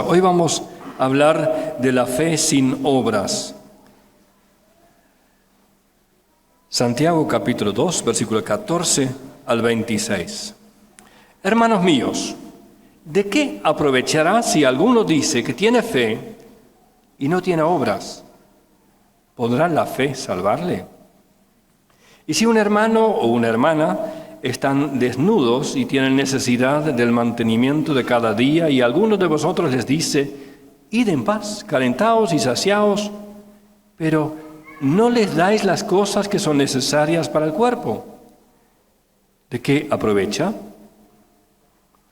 Hoy vamos a hablar de la fe sin obras. Santiago capítulo 2, versículo 14 al 26. Hermanos míos, ¿de qué aprovechará si alguno dice que tiene fe y no tiene obras? ¿Podrá la fe salvarle? Y si un hermano o una hermana están desnudos y tienen necesidad del mantenimiento de cada día, y alguno de vosotros les dice, id en paz, calentaos y saciaos, pero no les dais las cosas que son necesarias para el cuerpo, ¿de qué aprovecha?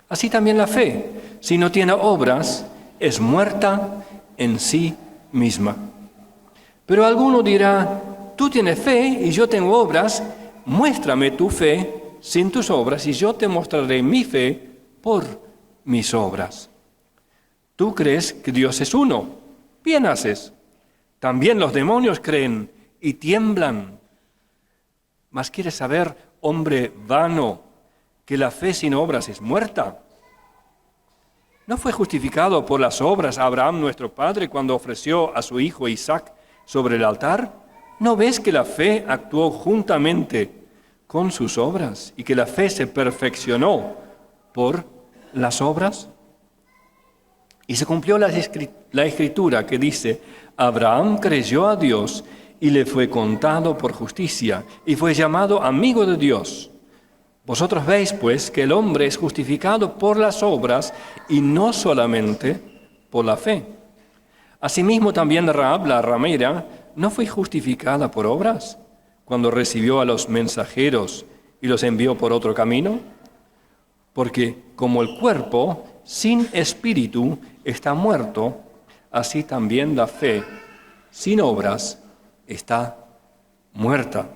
Así también la fe, si no tiene obras, es muerta en sí misma. Pero alguno dirá, tú tienes fe y yo tengo obras, muéstrame tu fe sin tus obras, y yo te mostraré mi fe por mis obras. Tú crees que Dios es uno, bien haces. También los demonios creen y tiemblan. Mas quieres saber, hombre vano, que la fe sin obras es muerta. ¿No fue justificado por las obras Abraham nuestro padre cuando ofreció a su hijo Isaac sobre el altar? ¿No ves que la fe actuó juntamente con sus obras y que la fe se perfeccionó por las obras? Y se cumplió la escritura que dice, Abraham creyó a Dios y le fue contado por justicia y fue llamado amigo de Dios. Vosotros veis, pues, que el hombre es justificado por las obras y no solamente por la fe. Asimismo también Rahab, la ramera, ¿no fue justificada por obras cuando recibió a los mensajeros y los envió por otro camino? Porque como el cuerpo sin espíritu está muerto, así también la fe sin obras está muerta.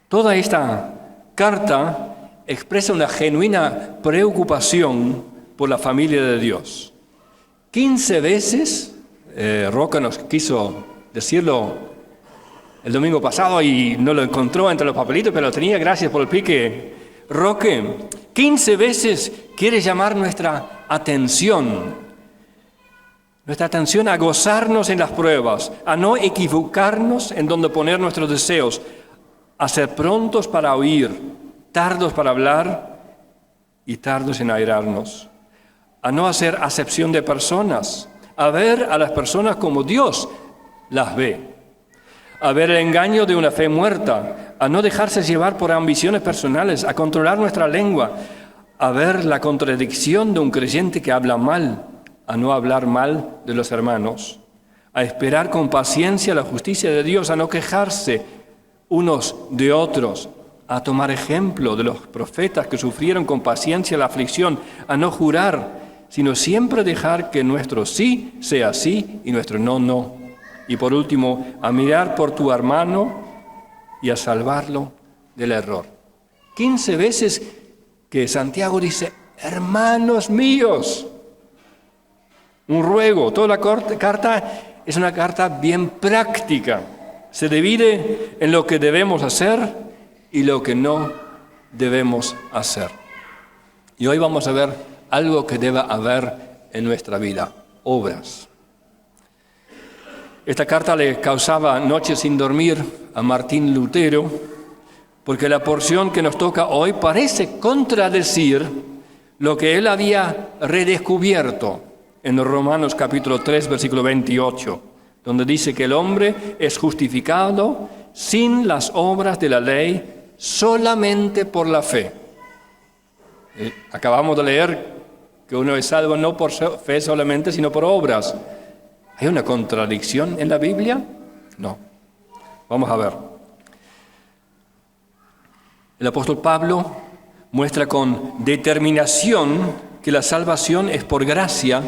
Toda esta carta expresa una genuina preocupación por la familia de Dios. 15 veces, Roca nos quiso decirlo el domingo pasado y no lo encontró entre los papelitos, pero lo tenía, gracias por el pique, Roque. 15 veces quiere llamar nuestra atención a gozarnos en las pruebas, a no equivocarnos en donde poner nuestros deseos, a ser prontos para oír, tardos para hablar y tardos en airarnos, a no hacer acepción de personas, a ver a las personas como Dios las ve, a ver el engaño de una fe muerta, a no dejarse llevar por ambiciones personales, a controlar nuestra lengua, a ver la contradicción de un creyente que habla mal, a no hablar mal de los hermanos, a esperar con paciencia la justicia de Dios, a no quejarse unos de otros, a tomar ejemplo de los profetas que sufrieron con paciencia la aflicción, a no jurar, sino siempre dejar que nuestro sí sea sí y nuestro no, no. Y por último, a mirar por tu hermano y a salvarlo del error. 15 veces que Santiago dice, hermanos míos, un ruego. Toda la carta es una carta bien práctica. Se divide en lo que debemos hacer y lo que no debemos hacer. Y hoy vamos a ver algo que debe haber en nuestra vida, obras. Esta carta le causaba noches sin dormir a Martín Lutero, porque la porción que nos toca hoy parece contradecir lo que él había redescubierto en Romanos capítulo 3, versículo 28, donde dice que el hombre es justificado sin las obras de la ley, solamente por la fe. Acabamos de leer que uno es salvo no por fe solamente, sino por obras. ¿Hay una contradicción en la Biblia? No. Vamos a ver. El apóstol Pablo muestra con determinación que la salvación es por gracia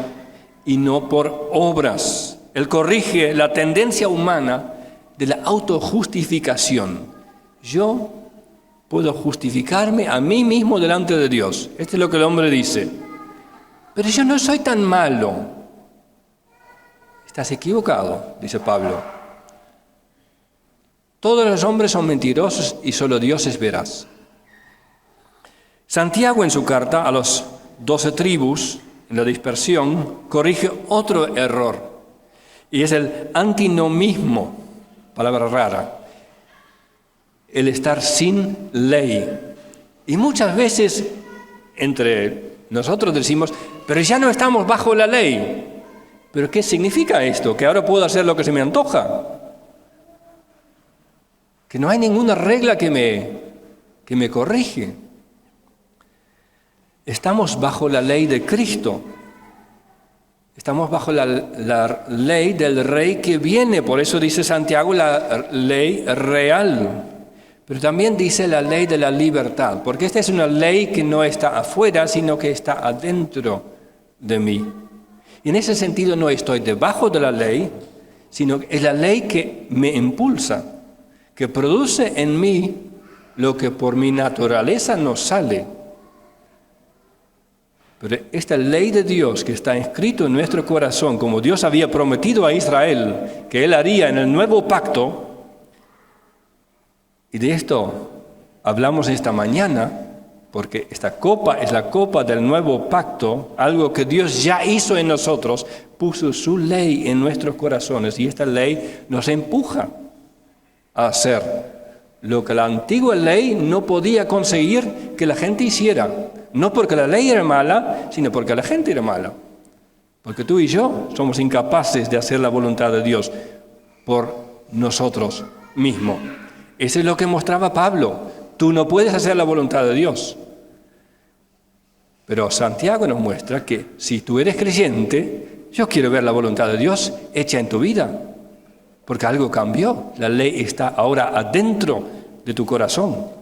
y no por obras. Él corrige la tendencia humana de la autojustificación. Yo puedo justificarme a mí mismo delante de Dios. Esto es lo que el hombre dice. Pero yo no soy tan malo. Estás equivocado, dice Pablo. Todos los hombres son mentirosos y solo Dios es veraz. Santiago en su carta a los 12 tribus, en la dispersión, corrige otro error, y es el antinomismo, palabra rara, el estar sin ley. Y muchas veces entre nosotros decimos, pero ya no estamos bajo la ley. ¿Pero qué significa esto? ¿Que ahora puedo hacer lo que se me antoja? Que no hay ninguna regla que me corrige. Estamos bajo la ley de Cristo. Estamos bajo la ley del Rey que viene. Por eso dice Santiago la ley real. Pero también dice la ley de la libertad. Porque esta es una ley que no está afuera, sino que está adentro de mí. Y en ese sentido no estoy debajo de la ley, sino que es la ley que me impulsa, que produce en mí lo que por mi naturaleza no sale. Pero esta ley de Dios que está escrito en nuestro corazón, como Dios había prometido a Israel que Él haría en el nuevo pacto, y de esto hablamos esta mañana, porque esta copa es la copa del nuevo pacto, algo que Dios ya hizo en nosotros, puso su ley en nuestros corazones, y esta ley nos empuja a hacer lo que la antigua ley no podía conseguir que la gente hiciera. No porque la ley era mala, sino porque la gente era mala. Porque tú y yo somos incapaces de hacer la voluntad de Dios por nosotros mismos. Eso es lo que mostraba Pablo. Tú no puedes hacer la voluntad de Dios. Pero Santiago nos muestra que si tú eres creyente, yo quiero ver la voluntad de Dios hecha en tu vida. Porque algo cambió. La ley está ahora adentro de tu corazón.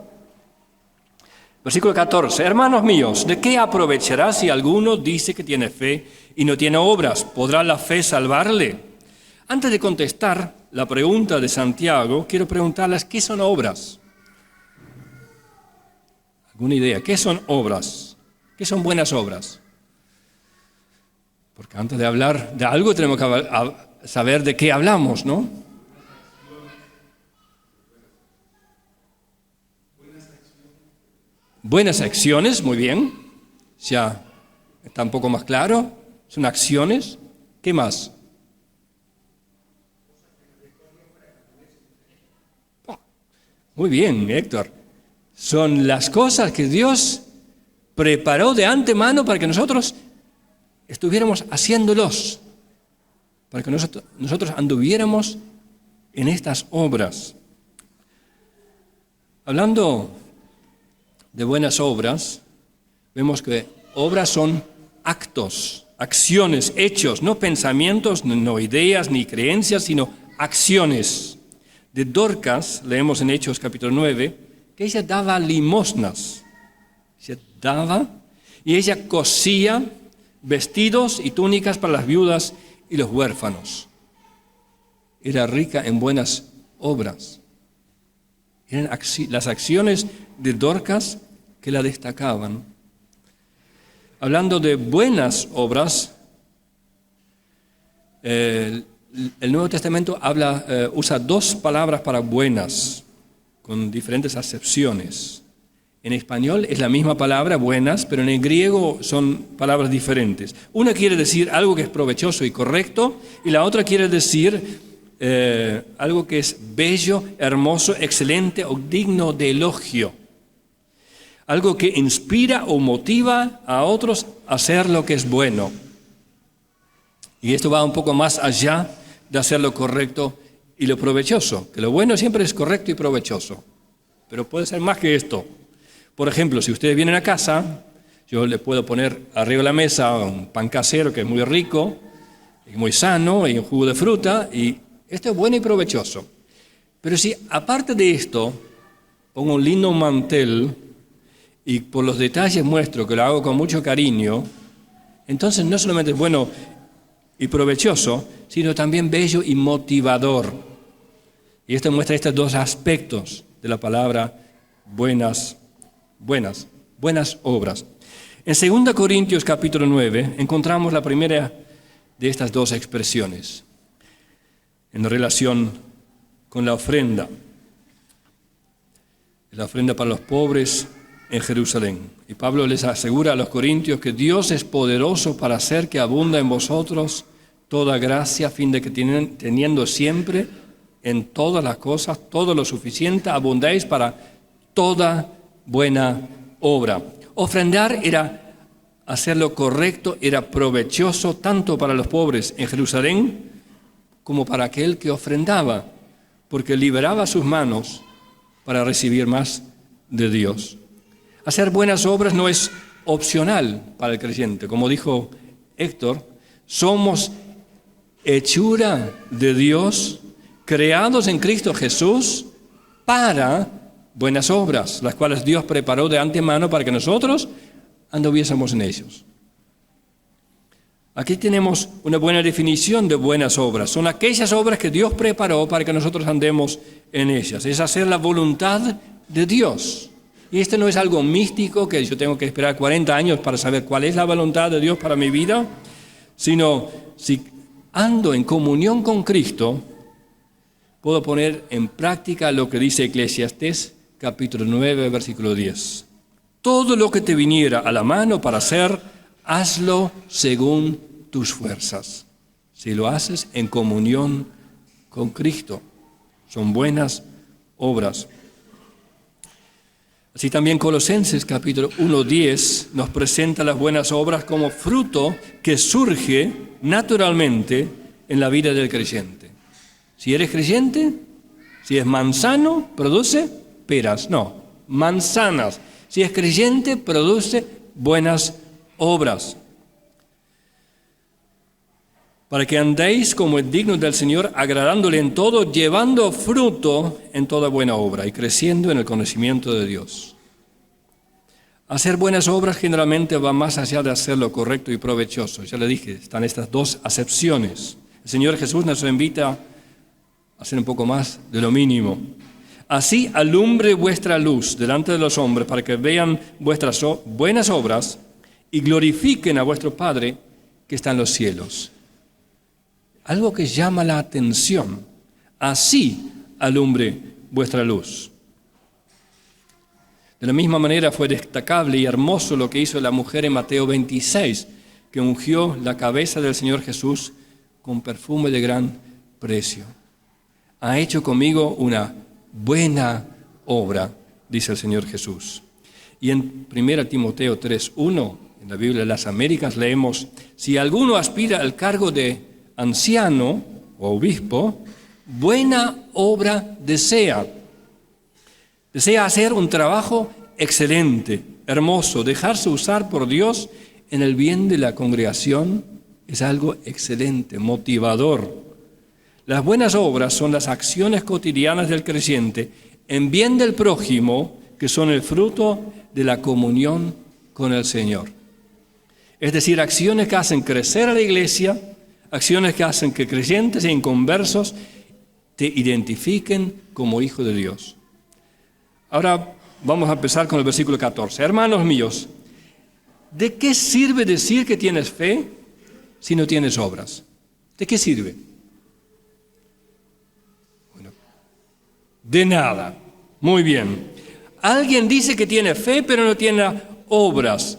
Versículo 14. Hermanos míos, ¿de qué aprovechará si alguno dice que tiene fe y no tiene obras? ¿Podrá la fe salvarle? Antes de contestar la pregunta de Santiago, quiero preguntarles, ¿qué son obras? ¿Alguna idea? ¿Qué son obras? ¿Qué son buenas obras? Porque antes de hablar de algo tenemos que saber de qué hablamos, ¿no? Buenas acciones, muy bien. Ya está un poco más claro. Son acciones. ¿Qué más? Muy bien, Héctor. Son las cosas que Dios preparó de antemano para que nosotros estuviéramos haciéndolos, para que nosotros anduviéramos en estas obras. Hablando de buenas obras, vemos que obras son actos, acciones, hechos, no pensamientos, no ideas ni creencias, sino acciones. De Dorcas, leemos en Hechos capítulo 9, que ella daba limosnas. Ella daba y ella cosía vestidos y túnicas para las viudas y los huérfanos. Era rica en buenas obras. Eran las acciones de Dorcas que la destacaban. Hablando de buenas obras, el Nuevo Testamento usa dos palabras para buenas, con diferentes acepciones. En español es la misma palabra, buenas, pero en el griego son palabras diferentes. Una quiere decir algo que es provechoso y correcto, y la otra quiere decir algo que es bello, hermoso, excelente o digno de elogio. Algo que inspira o motiva a otros a hacer lo que es bueno. Y esto va un poco más allá de hacer lo correcto y lo provechoso. Que lo bueno siempre es correcto y provechoso. Pero puede ser más que esto. Por ejemplo, si ustedes vienen a casa, yo les puedo poner arriba de la mesa un pan casero que es muy rico, y muy sano, y un jugo de fruta, y esto es bueno y provechoso. Pero si aparte de esto pongo un lindo mantel y por los detalles muestro que lo hago con mucho cariño, entonces no solamente es bueno y provechoso, sino también bello y motivador. Y esto muestra estos dos aspectos de la palabra buenas obras. En 2 Corintios capítulo 9 encontramos la primera de estas dos expresiones en relación con la ofrenda. La ofrenda para los pobres en Jerusalén. Y Pablo les asegura a los corintios que Dios es poderoso para hacer que abunda en vosotros toda gracia, a fin de que teniendo siempre en todas las cosas todo lo suficiente, abundéis para toda buena obra. Ofrendar era hacer lo correcto, era provechoso tanto para los pobres en Jerusalén como para aquel que ofrendaba, porque liberaba sus manos para recibir más de Dios. Hacer buenas obras no es opcional para el creyente. Como dijo Héctor, somos hechura de Dios, creados en Cristo Jesús para buenas obras, las cuales Dios preparó de antemano para que nosotros anduviésemos en ellos. Aquí tenemos una buena definición de buenas obras. Son aquellas obras que Dios preparó para que nosotros andemos en ellas. Es hacer la voluntad de Dios. Y esto no es algo místico, que yo tengo que esperar 40 años para saber cuál es la voluntad de Dios para mi vida, sino si ando en comunión con Cristo, puedo poner en práctica lo que dice Eclesiastés, capítulo 9, versículo 10. Todo lo que te viniera a la mano para hacer, hazlo según tus fuerzas. Si lo haces en comunión con Cristo, son buenas obras. Así también Colosenses capítulo 1:10 nos presenta las buenas obras como fruto que surge naturalmente en la vida del creyente. Si eres creyente, si es manzano, produce peras, no, manzanas. Si es creyente, produce buenas obras. Para que andéis como es digno del Señor, agradándole en todo, llevando fruto en toda buena obra y creciendo en el conocimiento de Dios. Hacer buenas obras generalmente va más allá de hacer lo correcto y provechoso. Ya le dije, están estas dos acepciones. El Señor Jesús nos invita a hacer un poco más de lo mínimo. Así alumbre vuestra luz delante de los hombres para que vean vuestras buenas obras y glorifiquen a vuestro Padre que está en los cielos. Algo que llama la atención. Así alumbre vuestra luz. De la misma manera fue destacable y hermoso lo que hizo la mujer en Mateo 26, que ungió la cabeza del Señor Jesús con perfume de gran precio. Ha hecho conmigo una buena obra, dice el Señor Jesús. Y en 1 Timoteo 3:1, en la Biblia de las Américas, leemos: si alguno aspira al cargo de anciano o obispo, buena obra desea. Desea hacer un trabajo excelente, hermoso, dejarse usar por Dios en el bien de la congregación es algo excelente, motivador. Las buenas obras son las acciones cotidianas del creyente en bien del prójimo, que son el fruto de la comunión con el Señor. Es decir, acciones que hacen crecer a la iglesia, acciones que hacen que creyentes e inconversos te identifiquen como hijo de Dios. Ahora vamos a empezar con el versículo 14. Hermanos míos, ¿de qué sirve decir que tienes fe si no tienes obras? ¿De qué sirve? Bueno, de nada. Muy bien. Alguien dice que tiene fe pero no tiene obras.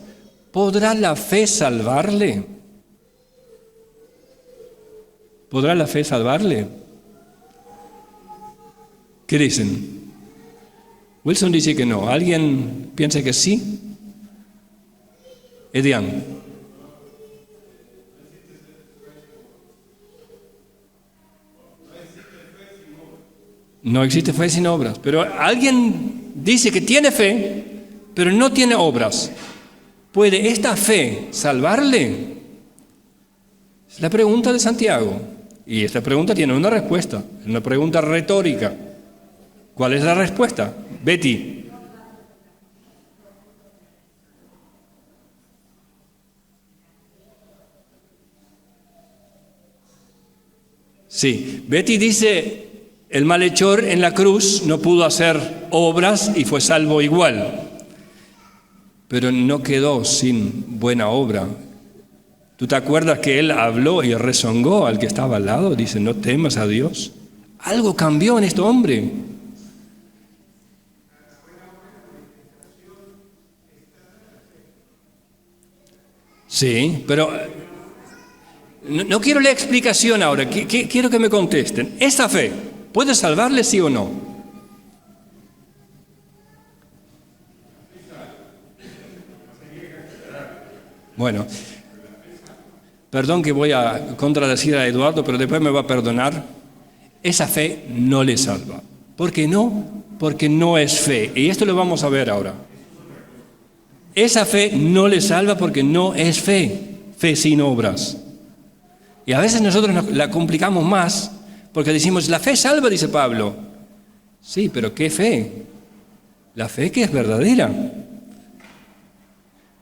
¿Podrá la fe salvarle? ¿Podrá la fe salvarle? ¿Qué dicen? Wilson dice que no. ¿Alguien piensa que sí? Edian. No existe fe sin obras. Pero alguien dice que tiene fe, pero no tiene obras. ¿Puede esta fe salvarle? Es la pregunta de Santiago. Y esta pregunta tiene una respuesta. Es una pregunta retórica. ¿Cuál es la respuesta? Betty. Sí, Betty dice, el malhechor en la cruz no pudo hacer obras y fue salvo igual, pero no quedó sin buena obra. ¿Tú te acuerdas que él habló y rezongó al que estaba al lado? Dice, no temas a Dios. Algo cambió en este hombre. Sí, pero no quiero la explicación ahora, quiero que me contesten. ¿Esa fe puede salvarle, sí o no? Bueno, perdón que voy a contradecir a Eduardo, pero después me va a perdonar. Esa fe no le salva. ¿Por qué no? Porque no es fe. Y esto lo vamos a ver ahora. Esa fe no le salva porque no es fe. Fe sin obras. Y a veces nosotros la complicamos más porque decimos, la fe salva, dice Pablo. Sí, pero ¿qué fe? La fe que es verdadera.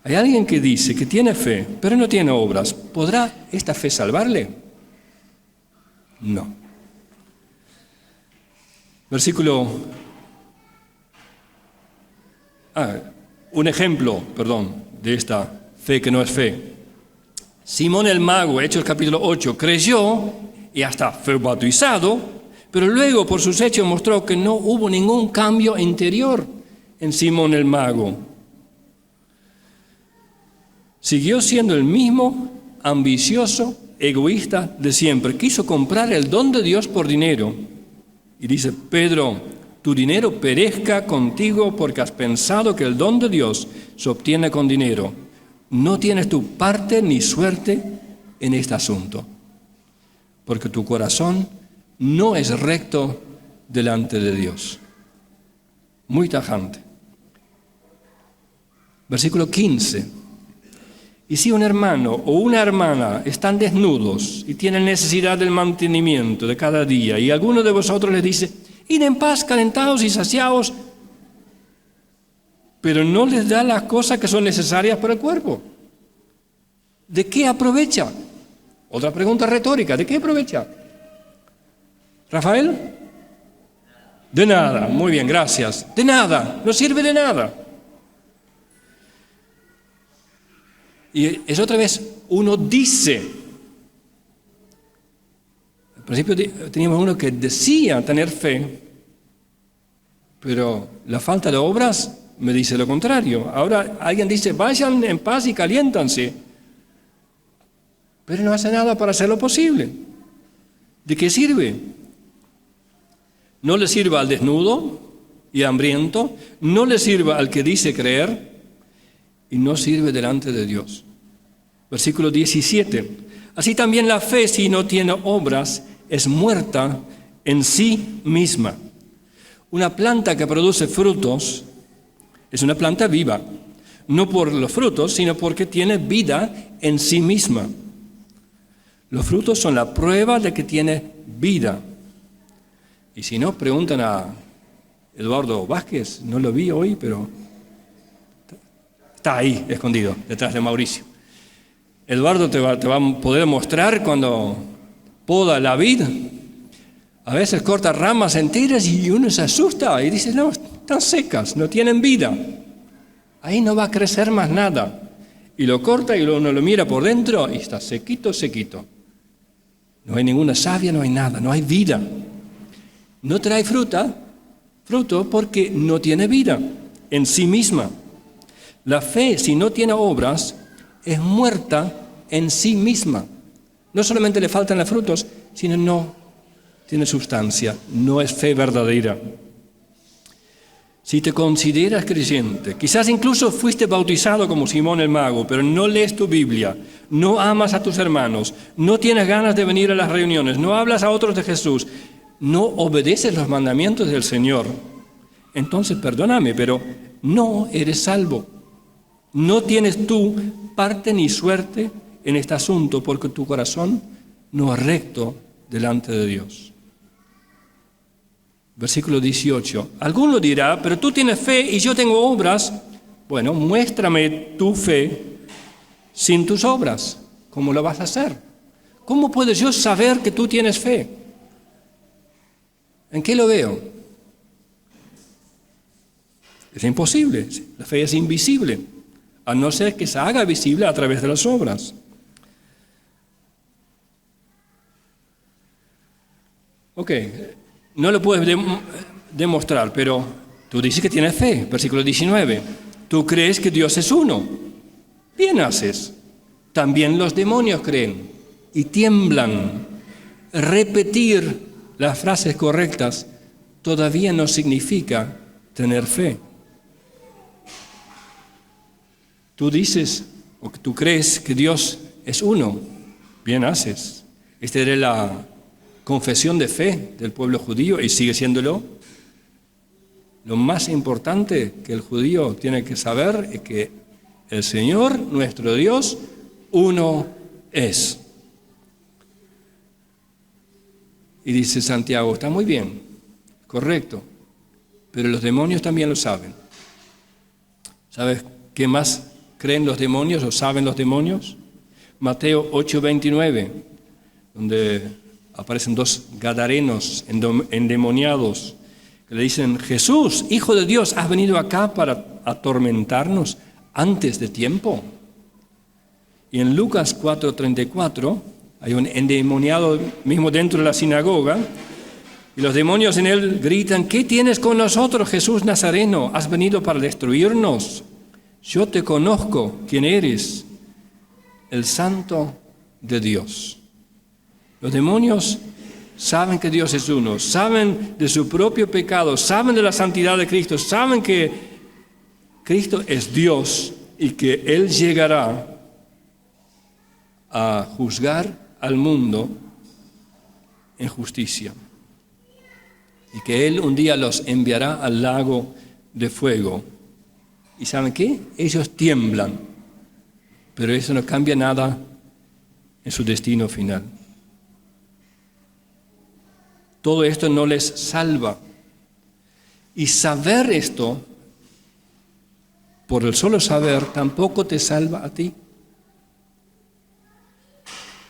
Hay alguien que dice que tiene fe, pero no tiene obras. ¿Podrá esta fe salvarle? No. Un ejemplo, de esta fe que no es fe. Simón el mago, Hechos capítulo 8, creyó y hasta fue bautizado, pero luego por sus hechos mostró que no hubo ningún cambio interior en Simón el mago. Siguió siendo el mismo ambicioso, egoísta de siempre. Quiso comprar el don de Dios por dinero. Y dice, Pedro, tu dinero perezca contigo porque has pensado que el don de Dios se obtiene con dinero. No tienes tu parte ni suerte en este asunto, porque tu corazón no es recto delante de Dios. Muy tajante. Versículo 15. Y si un hermano o una hermana están desnudos y tienen necesidad del mantenimiento de cada día, y alguno de vosotros les dice, id en paz, calentados y saciados, pero no les da las cosas que son necesarias para el cuerpo, ¿de qué aprovecha? Otra pregunta retórica, ¿de qué aprovecha? ¿Rafael? De nada, muy bien, gracias. De nada, no sirve de nada. Y es otra vez, uno dice. Al principio teníamos uno que decía tener fe, pero la falta de obras me dice lo contrario. Ahora alguien dice, vayan en paz y caliéntanse, pero no hace nada para hacerlo posible. ¿De qué sirve? No le sirve al desnudo y hambriento, no le sirve al que dice creer, y no sirve delante de Dios. Versículo 17. Así también la fe, si no tiene obras, es muerta en sí misma. Una planta que produce frutos es una planta viva, no por los frutos, sino porque tiene vida en sí misma. Los frutos son la prueba de que tiene vida. Y si no, preguntan a Eduardo Vázquez, no lo vi hoy, pero está ahí, escondido, detrás de Mauricio. Eduardo te va a poder mostrar cuando poda la vid. A veces corta ramas enteras y uno se asusta y dice, no, están secas, no tienen vida. Ahí no va a crecer más nada. Y lo corta y uno lo mira por dentro y está sequito, sequito. No hay ninguna savia, no hay nada, no hay vida. No trae fruto porque no tiene vida en sí misma. La fe, si no tiene obras, es muerta en sí misma. No solamente le faltan los frutos, sino no tiene sustancia, no es fe verdadera. Si te consideras creyente, quizás incluso fuiste bautizado como Simón el mago, pero no lees tu Biblia, no amas a tus hermanos, no tienes ganas de venir a las reuniones, no hablas a otros de Jesús, no obedeces los mandamientos del Señor, entonces perdóname, pero no eres salvo. No tienes tú parte ni suerte en este asunto porque tu corazón no es recto delante de Dios. Versículo 18. Alguno dirá, pero tú tienes fe y yo tengo obras. Bueno, muéstrame tu fe sin tus obras. ¿Cómo lo vas a hacer? ¿Cómo puedo yo saber que tú tienes fe? ¿En qué lo veo? Es imposible. La fe es invisible, a no ser que se haga visible a través de las obras. Ok, no lo puedes demostrar, pero tú dices que tienes fe. Versículo 19. Tú crees que Dios es uno. Bien haces. también los demonios creen y tiemblan. Repetir las frases correctas todavía no significa tener fe. Tú dices o que tú crees que Dios es uno. Bien haces. Esta era la confesión de fe del pueblo judío y sigue siéndolo. Lo más importante que el judío tiene que saber es que el Señor, nuestro Dios, uno es. Y dice Santiago, está muy bien, correcto, pero los demonios también lo saben. ¿Sabes qué más creen los demonios o saben los demonios? Mateo 8:29, donde aparecen dos gadarenos endemoniados que le dicen, Jesús, Hijo de Dios, ¿has venido acá para atormentarnos antes de tiempo? Y en Lucas 4:34 hay un endemoniado mismo dentro de la sinagoga y los demonios en él gritan, ¿qué tienes con nosotros, Jesús Nazareno? ¿Has venido para destruirnos? Yo te conozco quién eres, el Santo de Dios. Los demonios saben que Dios es uno, saben de su propio pecado, saben de la santidad de Cristo, saben que Cristo es Dios y que Él llegará a juzgar al mundo en justicia. Y que Él un día los enviará al lago de fuego. ¿Y saben qué? Ellos tiemblan, pero eso no cambia nada en su destino final. Todo esto no les salva. Y saber esto, por el solo saber, tampoco te salva a ti.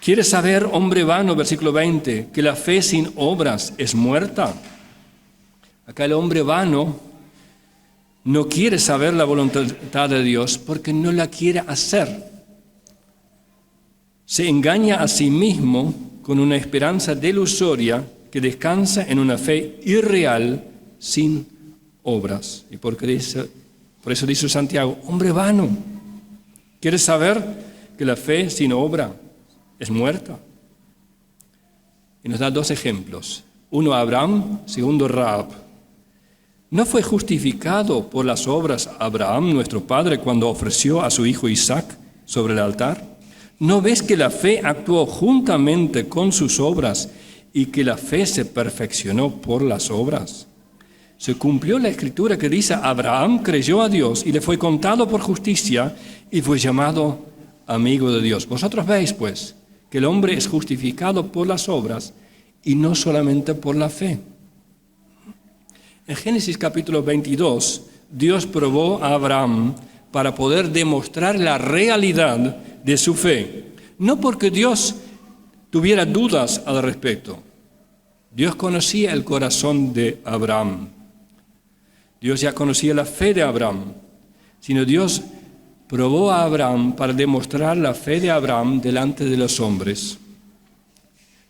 ¿Quieres saber, hombre vano, versículo 20, que la fe sin obras es muerta? Acá el hombre vano no quiere saber la voluntad de Dios porque no la quiere hacer. Se engaña a sí mismo con una esperanza delusoria que descansa en una fe irreal sin obras. Y por eso dice Santiago, hombre vano, ¿quieres saber que la fe sin obra es muerta? Y nos da dos ejemplos. Uno Abraham, segundo Rahab. ¿No fue justificado por las obras Abraham, nuestro padre, cuando ofreció a su hijo Isaac sobre el altar? ¿No ves que la fe actuó juntamente con sus obras y que la fe se perfeccionó por las obras? Se cumplió la escritura que dice, Abraham creyó a Dios y le fue contado por justicia y fue llamado amigo de Dios. Vosotros veis, pues, que el hombre es justificado por las obras y no solamente por la fe. En Génesis capítulo 22, Dios probó a Abraham para poder demostrar la realidad de su fe. No porque Dios tuviera dudas al respecto. Dios conocía el corazón de Abraham. Dios ya conocía la fe de Abraham. Sino Dios probó a Abraham para demostrar la fe de Abraham delante de los hombres.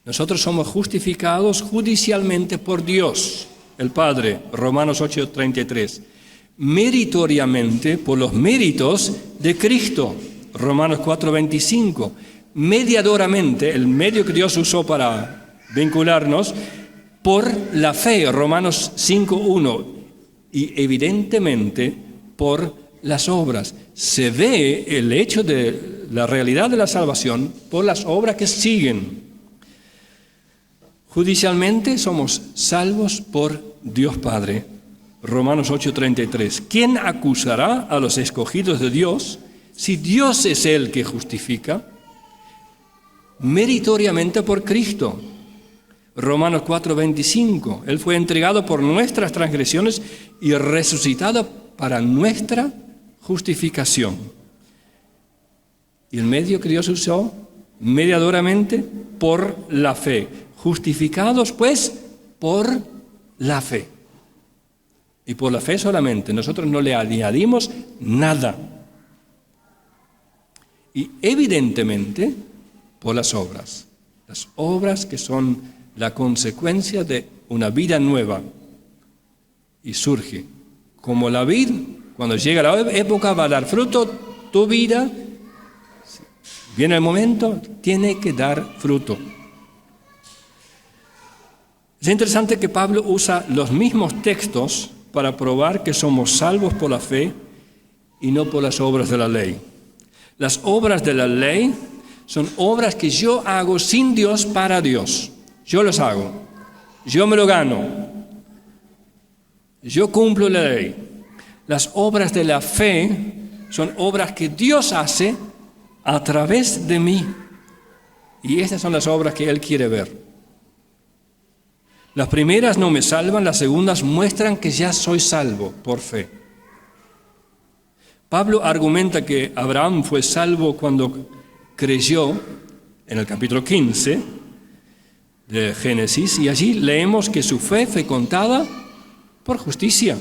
Nosotros somos justificados judicialmente por Dios, el Padre, Romanos 8:33. Meritoriamente por los méritos de Cristo, Romanos 4:25. Mediadoramente, el medio que Dios usó para vincularnos, por la fe, Romanos 5:1. Y evidentemente por las obras. Se ve el hecho de la realidad de la salvación por las obras que siguen. Judicialmente somos salvos por Dios Padre. Romanos 8:33. ¿Quién acusará a los escogidos de Dios si Dios es el que justifica? Meritoriamente por Cristo. Romanos 4:25. Él fue entregado por nuestras transgresiones y resucitado para nuestra justificación. Y el medio que Dios usó, mediadoramente, por la fe. Justificados, pues, por la fe. Y por la fe solamente. Nosotros no le añadimos nada. Y evidentemente, por las obras. Las obras que son la consecuencia de una vida nueva. Y surge. Como la vid, cuando llega la época, va a dar fruto, tu vida Viene el momento, tiene que dar fruto. Es interesante que Pablo usa los mismos textos para probar que somos salvos por la fe y no por las obras de la ley. Las obras de la ley son obras que yo hago sin Dios para Dios. Yo las hago. Yo me lo gano. Yo cumplo la ley. Las obras de la fe son obras que Dios hace a través de mí. Y estas son las obras que Él quiere ver. Las primeras no me salvan, las segundas muestran que ya soy salvo por fe. Pablo argumenta que Abraham fue salvo cuando creyó, en el capítulo 15 de Génesis, y allí leemos que su fe fue contada por justicia.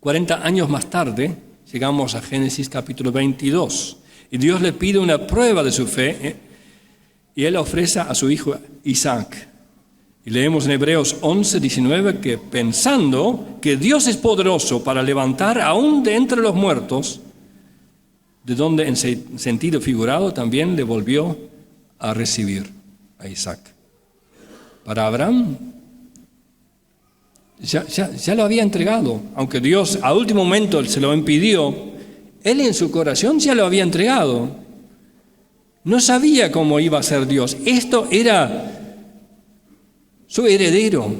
40 años más tarde, llegamos a Génesis capítulo 22, y Dios le pide una prueba de su fe, y Él ofrece a su hijo Isaac. Y leemos en Hebreos 11, 19, que pensando que Dios es poderoso para levantar aún de entre los muertos, de donde en sentido figurado también le volvió a recibir a Isaac. Para Abraham ya lo había entregado, aunque Dios a último momento se lo impidió, él en su corazón ya lo había entregado. No sabía cómo iba a ser Dios. Esto era su heredero.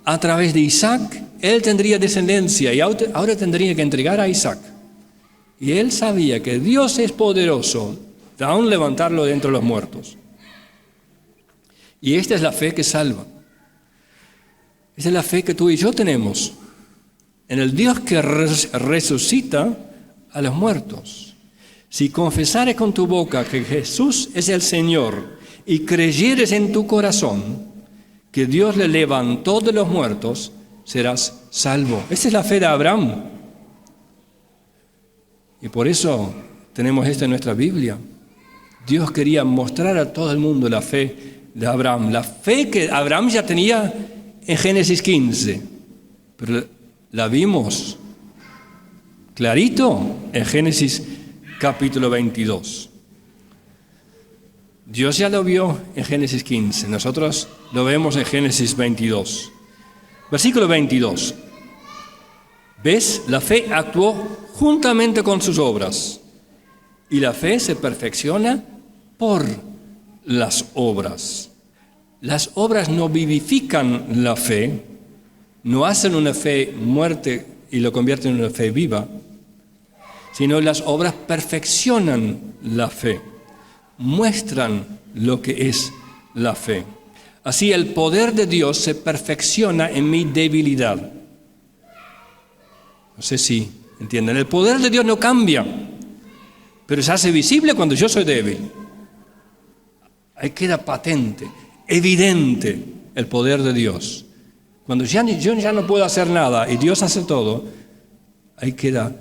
A través de Isaac, él tendría descendencia y ahora tendría que entregar a Isaac. Y él sabía que Dios es poderoso de aún levantarlo de entre los muertos. Y esta es la fe que salva. Esta es la fe que tú y yo tenemos en el Dios que resucita a los muertos. Si confesares con tu boca que Jesús es el Señor y creyeres en tu corazón que Dios le levantó de los muertos, serás salvo. Esa es la fe de Abraham. Y por eso tenemos esto en nuestra Biblia. Dios quería mostrar a todo el mundo la fe de Abraham. La fe que Abraham ya tenía en Génesis 15. Pero la vimos clarito en Génesis capítulo 22. Dios ya lo vio en Génesis 15, nosotros lo vemos en Génesis 22. Versículo 22. ¿Ves? La fe actuó juntamente con sus obras, y la fe se perfecciona por las obras. Las obras no vivifican la fe, no hacen una fe muerta y lo convierten en una fe viva, sino las obras perfeccionan la fe. Muestran lo que es la fe. Así el poder de Dios se perfecciona en mi debilidad. No sé si entienden. El poder de Dios no cambia, pero se hace visible cuando yo soy débil. Ahí queda patente, evidente el poder de Dios. Cuando yo ya no puedo hacer nada y Dios hace todo, ahí queda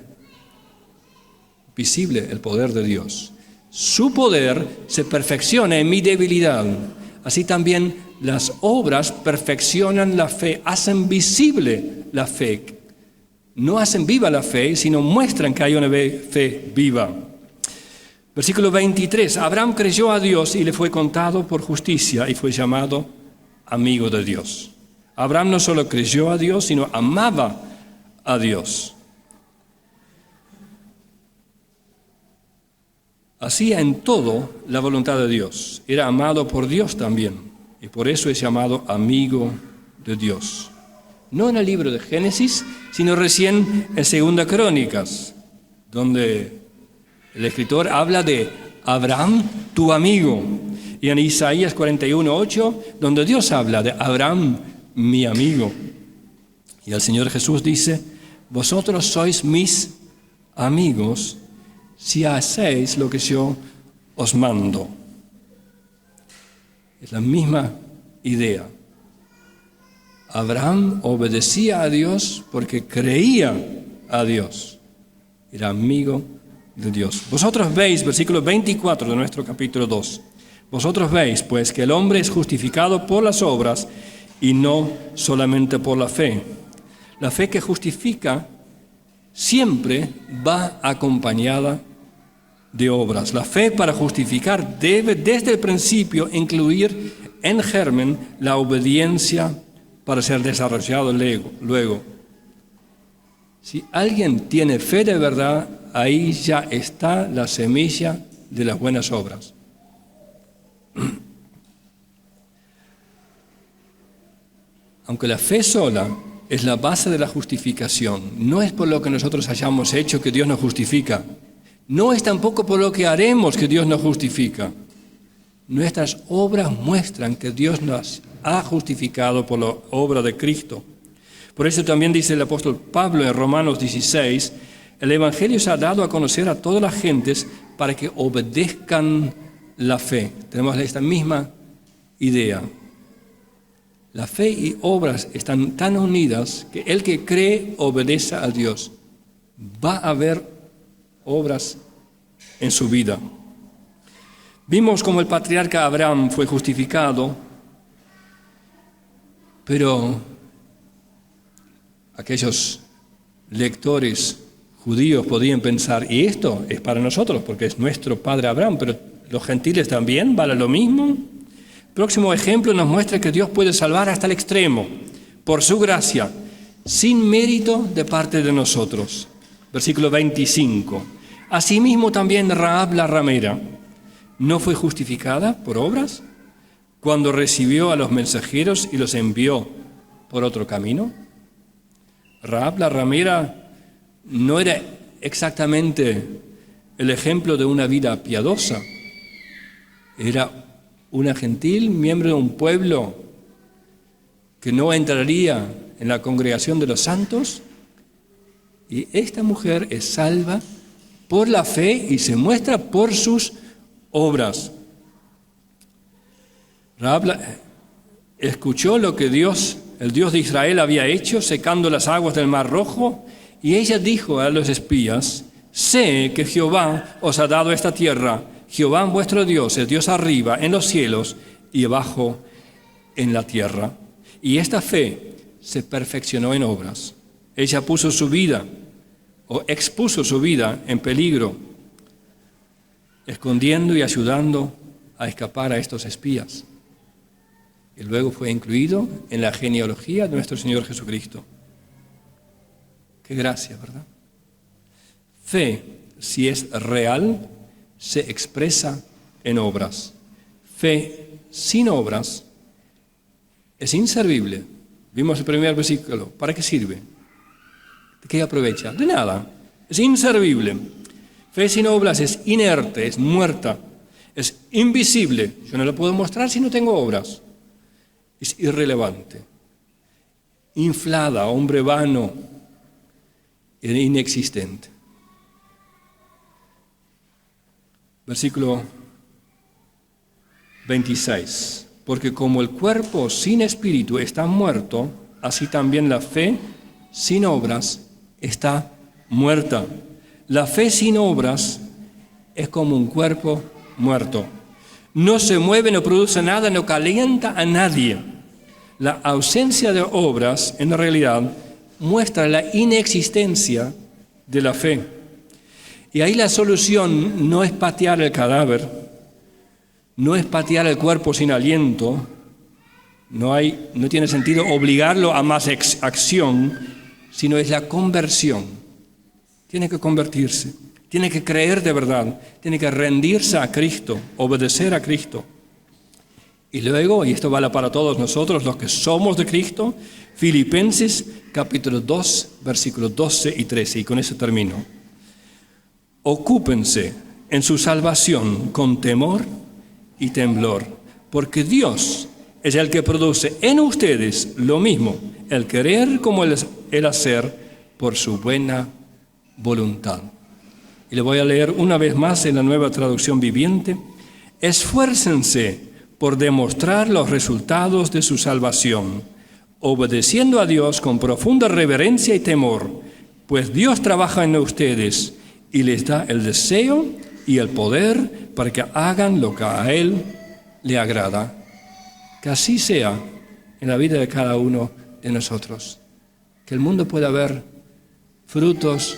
visible el poder de Dios. Su poder se perfecciona en mi debilidad. Así también las obras perfeccionan la fe, hacen visible la fe. No hacen viva la fe, sino muestran que hay una fe viva. Versículo 23. Abraham creyó a Dios y le fue contado por justicia y fue llamado amigo de Dios. Abraham no solo creyó a Dios, sino amaba a Dios. Hacía en todo la voluntad de Dios. Era amado por Dios también. Y por eso es llamado amigo de Dios. No en el libro de Génesis, sino recién en 2 Crónicas, donde el escritor habla de Abraham, tu amigo. Y en Isaías 41:8, donde Dios habla de Abraham, mi amigo. Y el Señor Jesús dice, vosotros sois mis amigos si hacéis lo que yo os mando. Es la misma idea. Abraham obedecía a Dios porque creía a Dios. Era amigo de Dios. Vosotros veis, versículo 24 de nuestro capítulo 2. Vosotros veis, pues, que el hombre es justificado por las obras y no solamente por la fe. La fe que justifica siempre va acompañada de obras. La fe para justificar debe desde el principio incluir en germen la obediencia para ser desarrollado luego. Si alguien tiene fe de verdad, ahí ya está la semilla de las buenas obras. Aunque la fe sola es la base de la justificación, no es por lo que nosotros hayamos hecho que Dios nos justifica. No es tampoco por lo que haremos que Dios nos justifica. Nuestras obras muestran que Dios nos ha justificado por la obra de Cristo. Por eso también dice el apóstol Pablo en Romanos 16, el Evangelio se ha dado a conocer a todas las gentes para que obedezcan la fe. Tenemos esta misma idea. La fe y obras están tan unidas que el que cree obedece a Dios. Va a haber obras en su vida. Vimos cómo el patriarca Abraham fue justificado, pero aquellos lectores judíos podían pensar, y esto es para nosotros porque es nuestro padre Abraham, pero los gentiles también, ¿vale lo mismo? El próximo ejemplo nos muestra que Dios puede salvar hasta el extremo, por su gracia, sin mérito de parte de nosotros. Versículo 25. Asimismo también Rahab la ramera no fue justificada por obras cuando recibió a los mensajeros y los envió por otro camino. Rahab la ramera no era exactamente el ejemplo de una vida piadosa. Era una gentil, miembro de un pueblo que no entraría en la congregación de los santos. Y esta mujer es salva por la fe y se muestra por sus obras. Rahab escuchó lo que Dios, el Dios de Israel, había hecho, secando las aguas del Mar Rojo, y ella dijo a los espías, sé que Jehová os ha dado esta tierra, Jehová vuestro Dios es Dios arriba en los cielos y abajo en la tierra. Y esta fe se perfeccionó en obras. Ella puso su vida o expuso su vida en peligro, escondiendo y ayudando a escapar a estos espías. Y luego fue incluido en la genealogía de nuestro Señor Jesucristo. Qué gracia, ¿verdad? Fe, si es real, se expresa en obras. Fe sin obras es inservible. Vimos el primer versículo. ¿Para qué sirve? ¿De qué aprovecha? De nada. Es inservible. Fe sin obras es inerte, es muerta, es invisible. Yo no lo puedo mostrar si no tengo obras. Es irrelevante. Inflada, hombre vano, e inexistente. Versículo 26. Porque como el cuerpo sin espíritu está muerto, así también la fe sin obras está muerta. La fe sin obras es como un cuerpo muerto. No se mueve, no produce nada, no calienta a nadie. La ausencia de obras, en realidad, muestra la inexistencia de la fe. Y ahí la solución no es patear el cadáver, no es patear el cuerpo sin aliento, no tiene sentido obligarlo a más acción, sino es la conversión. Tiene que convertirse, tiene que creer de verdad, tiene que rendirse a Cristo, obedecer a Cristo. Y luego, y esto vale para todos nosotros, los que somos de Cristo, Filipenses capítulo 2, versículos 12 y 13, y con eso termino. Ocúpense en su salvación con temor y temblor, porque Dios es el que produce en ustedes lo mismo, el querer como el hacer, por su buena voluntad. Y le voy a leer una vez más en la Nueva Traducción Viviente. Esfuércense por demostrar los resultados de su salvación, obedeciendo a Dios con profunda reverencia y temor, pues Dios trabaja en ustedes y les da el deseo y el poder para que hagan lo que a Él le agrada. Que así sea en la vida de cada uno de nosotros. Que el mundo pueda ver frutos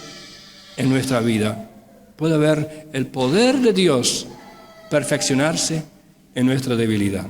en nuestra vida. puede ver el poder de Dios perfeccionarse en nuestra debilidad.